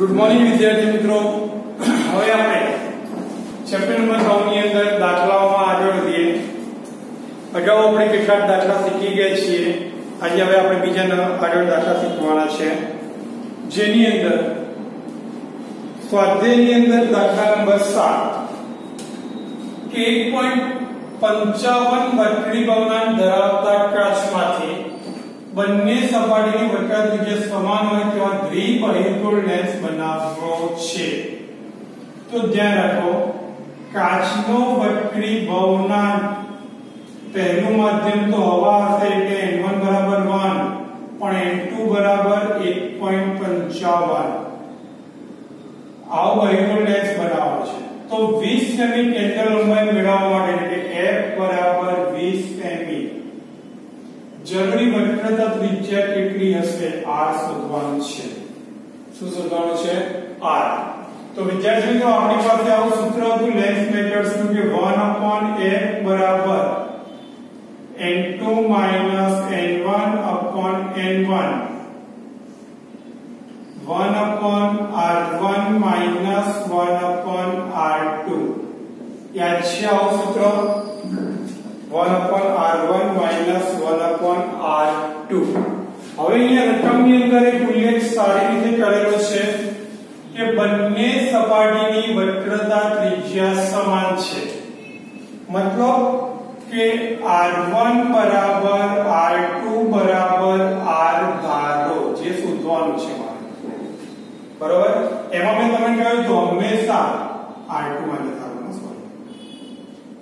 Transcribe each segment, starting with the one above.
Good morning વિદ્યાર્થી મિત્રો, હવે આપણે ચેપ્ટર નંબર 9 ની અંદર દાખલાઓમાં આગળ વધીએ. અગાઉ આપણે કેટલાક દાખલા શીખી ગયા છીએ. આજે હવે આપણે બીજા આગળ દાખલા શીખવાના છે, જેની અંદર સ્વાધ્યાયની અંદર દાખલા નંબર 7 કે 1.55 વક્રી ભવનાંક ધરાવતા કાચમાંથી બંને સપાટીની વક્ર ત્રિજ્યા સમાન હોય તેવા દ્વિબહિર્ગોળ લેન્સ બનાવવો છે. તો ધ્યાન રાખો, કાચનો વક્રી ભવનાંક પહેલું માધ્યમ તો હવા હશે એટલે n1 બરાબર 1 પણ n2 બરાબર 1.55 આવો બહિર્ગોળ લેન્સ બનાવવાનો છે. તો 20 સેમી કેન્દ્ર લંબાઈ મેળવવા માટે એટલે f બરાબર 20 સેમી જરૂરી વક્રતા ત્રિજ્યા કેટલી હશે? r શોધવાનું છે. શું શોધવાનું છે? r. તો વિદ્યાર્થી મિત્રો, આપણી પાસે આવું સૂત્ર હતું લેન્સ મેથડ્સ નું કે 1/f બરાબર n2 n1/n1 1/r1 1/r2. યાદ છે આવું સૂત્ર? 1/r1 1/r2. હવે અહીંયા રકમની અંદર એક ઉલ્લેખ સારી રીતે કરેલો છે કે બંને સપાટીની વક્રતા ત્રિજ્યા સમાન છે. મતલબ કે r1 બરાબર r2 બરાબર r ધારો, જે શોધવાનું છે મારે. બરોબર? એમાં મેં તમને કહ્યું તો હંમેશા r2 માટે ધારવાનું છે.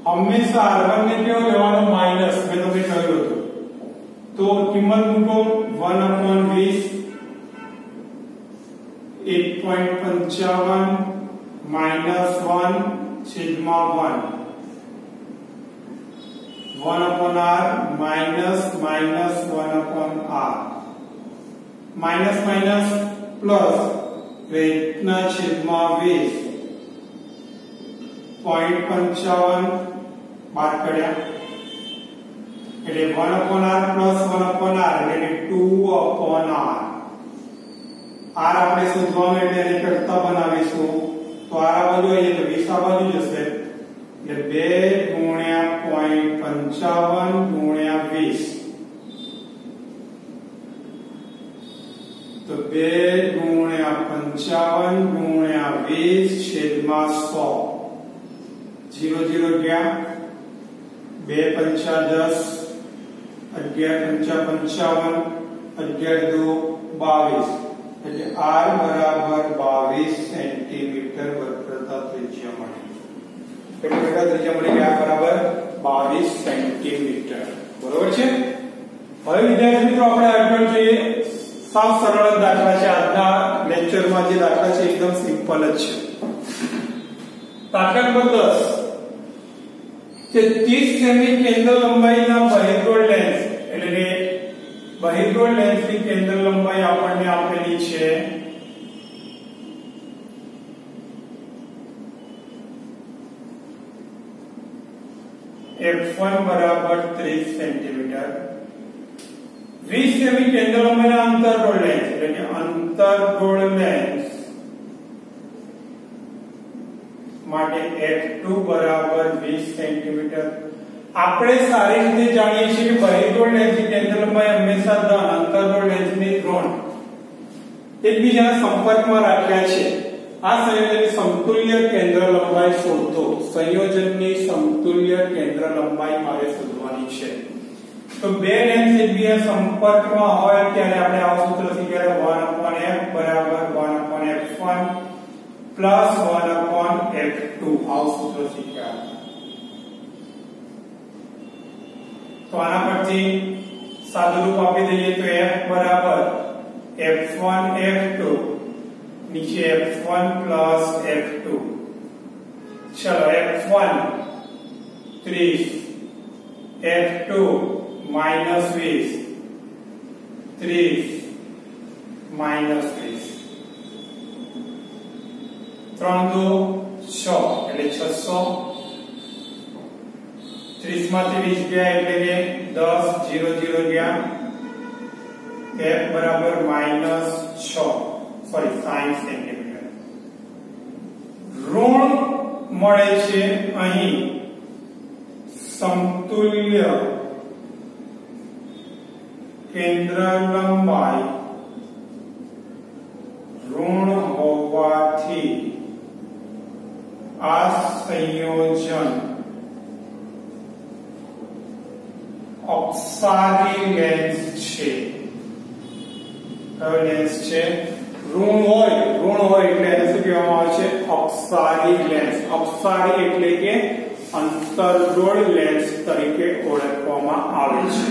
હંમેશા r1 ને કેવો લેવાનો? માઈનસ. મેં તમને કહ્યું હતું. તો કિંમત મૂકો 1/20 1.55 -1/1 1/r minus 1/r minus minus plus 1/20 0.55 બાદ કર્યા એટલે 1/r plus 1/r એટલે 2/r. r આપણે શોધવાનું એટલે એને કરતા બનાવીશું. તો r આ બાજુ આવીએ તો 20 આ બાજુ જશે એટલે 2 × 0.55 × 20. તો 2 × 55 × 20 100 0 0 ગયા 2 × 5 10 11 × 5 55 11 2 22 એટલે r બરાબર 22 સેન્ટીમીટર વક્રતા ત્રિજ્યા મળી. કેટલી વક્રતા ત્રિજ્યા મળી? r બરાબર 22 સેન્ટીમીટર. બરોબર છે? હવે વિદ્યાર્થી મિત્રો, આપણે આગળ જોઈએ. સાવ સરળ દાખલા છે. આજના લેક્ચરમાં જે દાખલા છે એકદમ સિમ્પલ જ છે. દાખલા નંબર 10 કે 30 સેમી કેન્દ્ર લંબાઈના બહિર્ગોળ લેન્સ એટલે કે બહિર્ગોળ લેન્સની કેન્દ્ર લંબાઈ આપણને આપેલી છે f1 બરાબર 30 સેન્ટીમીટર. 20 સેમી કેન્દ્ર લંબાઈના અંતર્ગોળ લેન્સ એટલે કે અંતર્ગોળ લેન્સ માટે f2 બરાબર 20 સેન્ટીમીટર. આપણે સારી રીતે જાણીએ છીએ કે બહિર્ગોળ લેન્સની કેન્દ્ર લંબાઈ હંમેશા ધન, અંતર્ગોળ લેન્સની ઋણ એકબીજાના સંપર્કમાં રાખ્યા છે. આ સંયોજનની સમતુલ્ય કેન્દ્ર લંબાઈ શોધો. સંયોજનની સમતુલ્ય કેન્દ્ર લંબાઈ મારે શોધવાની છે. તો બે લેન્સ એકબીજાના સંપર્કમાં હોય ત્યારે આપણે આ સૂત્ર શીખ્યા 1/f બરાબર 1/f1 પ્લસ 1/f2 આ સૂત્ર શીખ્યા. તો આના પરથી સાદું રૂપ આપી દઈએ તો f બરાબર f1 f2 નીચે f1 પ્લસ f2. ચલો f1 30 f2 -20 30 -20 3 2 6 એટલે 600. 30 માંથી 20 ગયા એટલે કે 10 0 0 ગયા f બરાબર -6 60 સેન્ટીમીટર. ઋણ મળે છે અહીં સમતુલ્ય કેન્દ્ર લંબાઈ ઋણ હોવાથી આ સંયોજન અપસારી લેન્સ છે. કયો લેન્સ છે? ઋણ હોય એટલે એને શું કહેવામાં આવે છે? અપસારી લેન્સ. અપસારી એટલે કે અંતર્ગોળ લેન્સ તરીકે ઓળખવામાં આવે છે.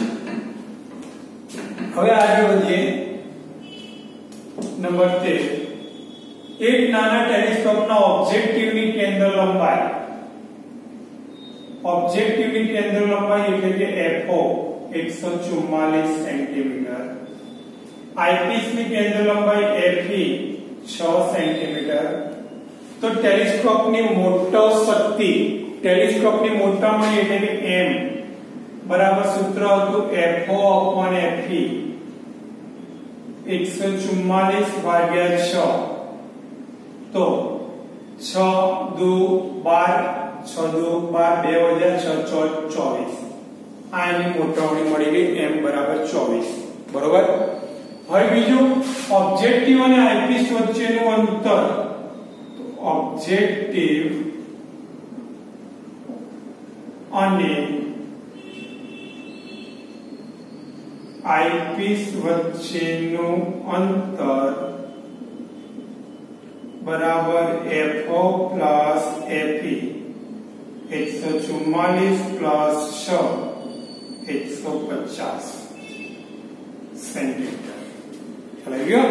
હવે આગળ વધીએ. નંબર 13. એક નાના ટેલિસ્કોપના ઓબ્જેક્ટિવની કેન્દ્ર લંબાઈ એટલે કે FO 144 સેન્ટીમીટર. આઈપીસની કેન્દ્ર લંબાઈ FE 6 સેન્ટીમીટર. તો ટેલિસ્કોપની મોટામણી એટલે કે M બરાબર સૂત્ર હતું FO/FE 144/6. તો 6 દુ 12 6 દુ 12 2 વધ્યા 6 4 24. આ એની મોટામણી મળી ગઈ M બરાબર 24. બરોબર. હવે બીજું ઓબ્જેક્ટિવ અને આઈપીસ વચ્ચેનું અંતર. ઓબ્જેક્ટિવ અને આઈપીસ વચ્ચેનું અંતર બરાબર FO plus FE 144 plus 6 150 centimetre. ખ્યાલ આવી ગયો?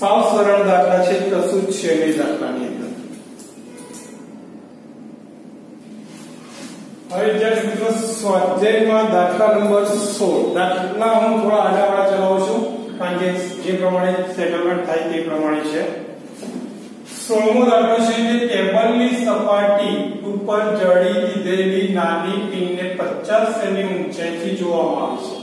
સાવ સરળ દાખલા છે, કશું જ છે નહીં દાખલાની અંદર. હવે વિદ્યાર્થી મિત્રો સ્વાધ્યાયમાં દાખલા નંબર 16. દાખલા હું થોડા આડાવાળા ચલાવું છું કારણ કે જે પ્રમાણે સેટલમેન્ટ થાય તે પ્રમાણે છે. 16મો દાખલો છે કે ટેબલની સપાટી ઉપર જડી દીધેલી નાની પિનને 50 સેમી ઊંચાઈથી જોવામાં આવે છે.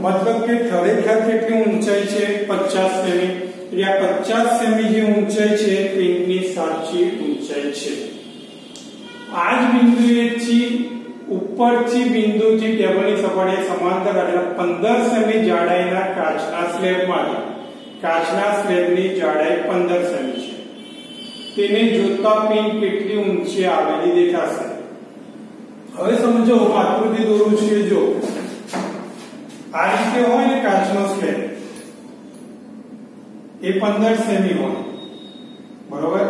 મતલબ કે ખરેખર કેટલી ઊંચાઈ છે? 50 સેમી. એટલે આ 50 સેમી જે ઊંચાઈ છે પિનની સાચી ઊંચાઈ છે. આ જ બિંદુએથી ઉપરથી બિંદુથી ટેબલની સપાટીએ સમાંતર એટલે 15 સેમી જાડાઈના કાચના સ્લેબની જાડાઈ 15 સેમી છે. તેને જોતા પિન કેટલી ઊંચી આવેલી દેખાશે. હવે સમજો હું આકૃતિ દોરું છું. જો આ રીતે હોય ને કાચનો સ્લેબ એ 15 સેમી હોય બરોબર.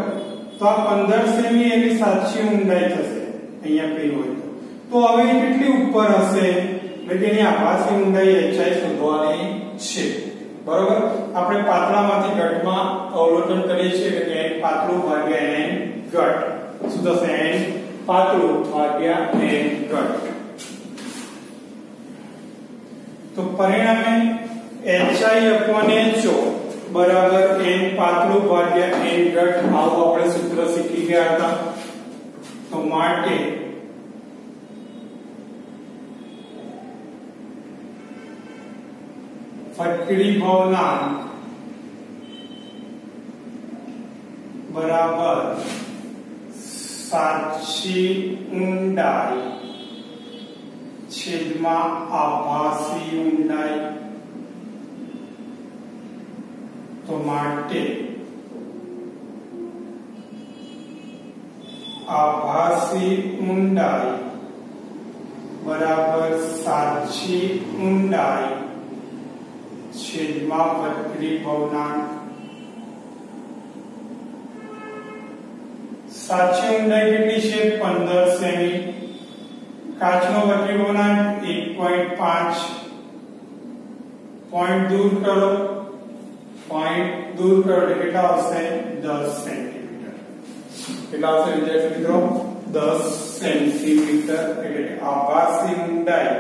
તો આ 15 સેમી એની સાચી ઊંડાઈ થશે અહીંયા પિન હોય તો હવે કેટલી ઉપર હશે? એટલે કે એની આભાસી ઊંડાઈ HI શોધવાની છે. બરોબર. આપણે પાતળામાંથી ઘટમાં અવલોકન કરીએ છીએ કે n પાતળું ભાગ્યા n ઘટ. શું થશે? n પાતળું ભાગ્યા n ઘટ. તો પરિણામે HI/HO બરાબર n પાતળું ભાગ્યા n ઘટ. આવું આપણે સૂત્ર શીખી ગયા હતા. તો માટે વક્રીભવનાંક બરાબર સાચી ઊંડાઈ છેદમાં આભાસી ઊંડાઈ. તો માટે આભાસી ઊંડાઈ બરાબર સાચી ઊંડાઈ છેદમાં વક્રીભવનાંક. સાચી ઊંડાઈ કેટલી છે? 15 સેમી. કાચનો વક્રીભવનાંક 1.5. પોઈન્ટ દૂર કરો એટલે કેટલા આવશે? 10 સેન્ટીમીટર. કેટલા આવશે વિદ્યાર્થી મિત્રો? 10 સેન્ટીમીટર. એટલે આભાસી ઊંડાઈ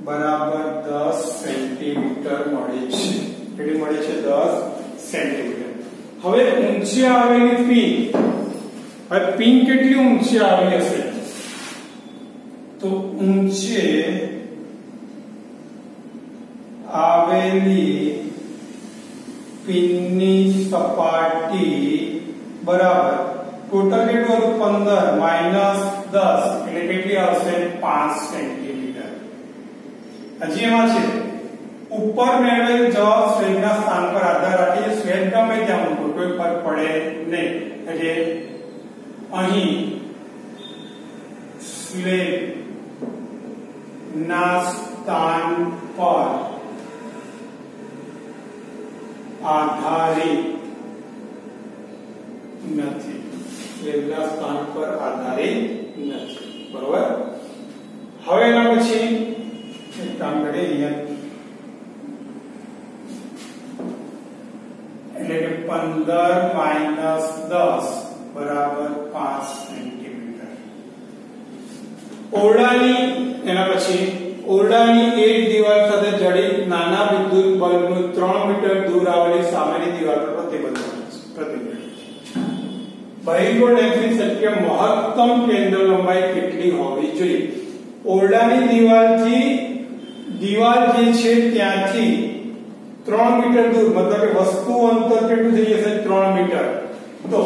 બરાબર 10 સેન્ટીમીટર મળે છે. કેટલી મળે છે? 10 સેન્ટીમીટર. હવે ઊંચી આવેલી પિન. હવે પિન કેટલી ઊંચી આવી હશે? તો ઊંચે આવેલી પિનની સપાટી બરાબર ટોટલ કેટલું હતું 15 માઈનસ 10 એટલે કેટલી આવશે 5 સેન્ટીમીટર. હજી એમાં છે ઉપર મેળવેલ જવાબ સ્લેબના સ્થાન પર આધાર રાખી સ્લેબ ગમે ત્યાં મૂકો કોઈ ફરક પડે નહીં. એટલે અહીં સ્લેબ ના સ્થાન પર આધારિત નથી. સ્લેબના સ્થાન પર આધારિત નથી. બરોબર. હવે એના પછી એક કામ કરીએ અહીંયા એટલે કે 15 માઈનસ 10 બરાબર 5 સેન્ટીમીટર. ઓરડાની એના પછી ઓરડાની એક દિવાલ સાથે જડિત નાના વિદ્યુત બલ્બનું 3 મીટર દૂર આવેલી સામેની દિવાલ પર પ્રતિબિંબ. બહિર્ગોળ લેન્સની શક્ય મહત્તમ કેન્દ્ર લંબાઈ કેટલી હોવી જોઈએ? ઓરડાની દિવાલ જે છે ત્યાંથી 3 મીટર દૂર મતલબ કે વસ્તુ અંતર કેટલું થઈ જશે 3 મીટર. તો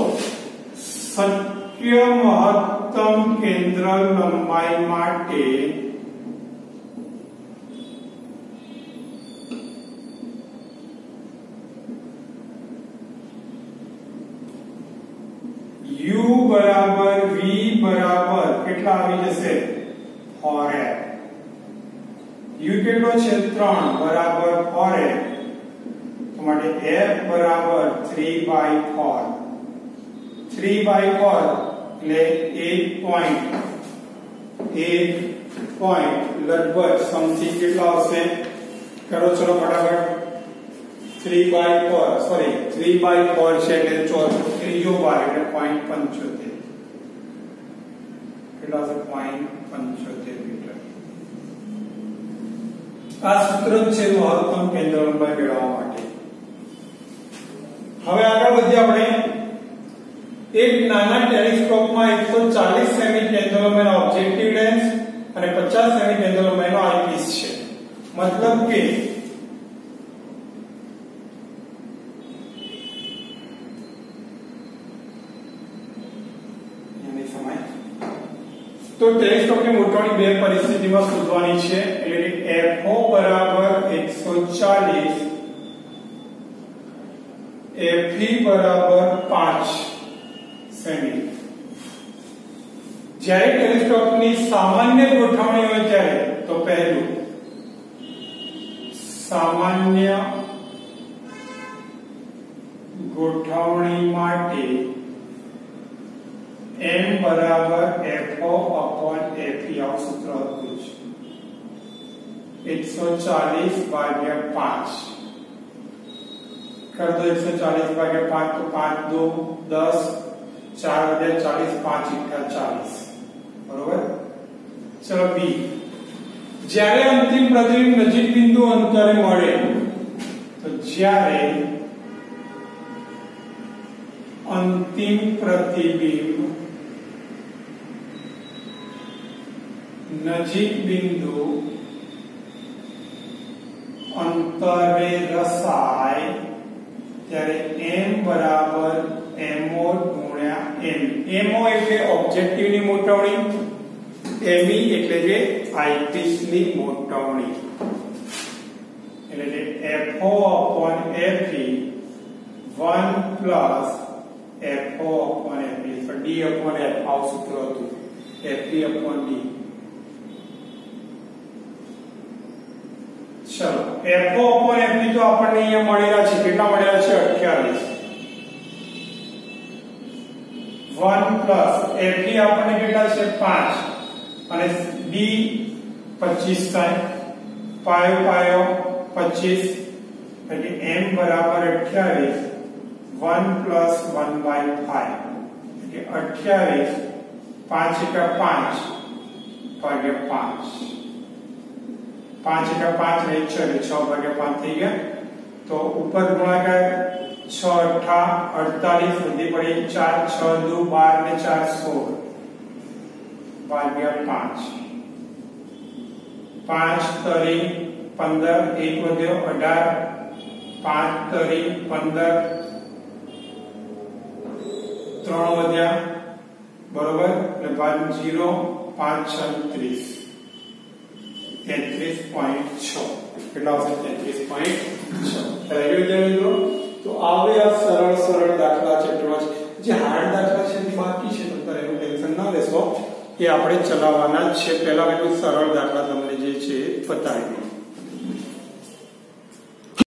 શક્ય મહત્તમ કેન્દ્ર લંબાઈ માટે u બરાબર v બરાબર કેટલા આવી જશે 4f. u કેટલો છે 3 બરાબર 4f. તો માટે f બરાબર 3/4. 3/4 એટલે 8 લગભગ સમથિંગ કેટલો આવશે કરો ચલો ફટાફટ. 3/4 સોરી 3/4 છે એટલે ત્રીજો ભાગ એટલે 0.75 કેટલા છે 0.75 મીટર. આ સૂત્ર છે મહત્તમ કેન્દ્ર લંબાઈ મેળવવા માટે. હવે આગળ વધીએ આપણે. એક નાના ટેલિસ્કોપમાં 140 સેમી કેન્દ્ર લંબાઈનો ઓબ્જેક્ટિવ લેન્સ અને 50 સેમી કેન્દ્ર લંબાઈનો આઈપીસ છે. મતલબ કે તો ટેલિસ્કોપની મોટાની બે પરિસ્થિતિમાં શોધવાની છે. એટલે કે FO બરાબર 140 FE બરાબર 5 સેમી. જ્યારે ટેલિસ્કોપની સામાન્ય ગોઠવણી હોય ત્યારે તો પહેલું સામાન્ય ગોઠવણી માટે m બરાબર FO upon FE આવું સૂત્ર હતું છે. 140 ભાગ્યા 5 કર દો. 140 ભાગ્યા 5 તો 5 2 10 4 વધ્યા 40 5 × 40 બરોબર. ચલો b. જ્યારે અંતિમ પ્રતિબિંબ નજીક બિંદુ અંતરે મળે તો જ્યારે અંતિમ પ્રતિબિંબ નજીક બિંદુ અંતરે રસાય ત્યારે m બરાબર mo ગુણ્યા m. mo એટલે ઓબ્જેક્ટિવ ની મોટવણી, me એટલે જે આઈપીસ ની મોટવણી. એટલે FO upon FE 1 plus FO upon FE so D upon F આવું સૂત્ર હતું. FE upon D. ચલો FO upon FE તો આપણને અહીંયા મળેલા છે. કેટલા મળેલા છે 28. 1 plus FE આપણને કેટલા છે 5 અને D 25 થાય. પાયો 25 એટલે m બરાબર 28 1 plus 1/5 એટલે 28 5 × 5 ભાગ્યા 5 5 × 5 એટલે 6 એટલે 6 ભાગ્યા 5 થઈ ગયા. તો ઉપર ગુણાકાર 6 × 8 48 વધી પડી 4 6 2 12 ને 4 16 ભાગ્યા 5 5 તરી 15 1 વધ્યો 18 5 તરી 15 3 વધ્યા બરોબર એટલે 0 5 6 30 33.6 કેટલા આવશે 33.6 રેગ્યુલર મિત્રો તો આવે આ સરળ દાખલા ચેપ્ટરમાં જે હાર્ડ દાખલા છે એ બાકી છે તો એનું ટેન્શન ના લેશો એ આપણે ચલાવવાના જ છે પહેલા પેલું સરળ દાખલા તમને જે છે બતાવી દઉં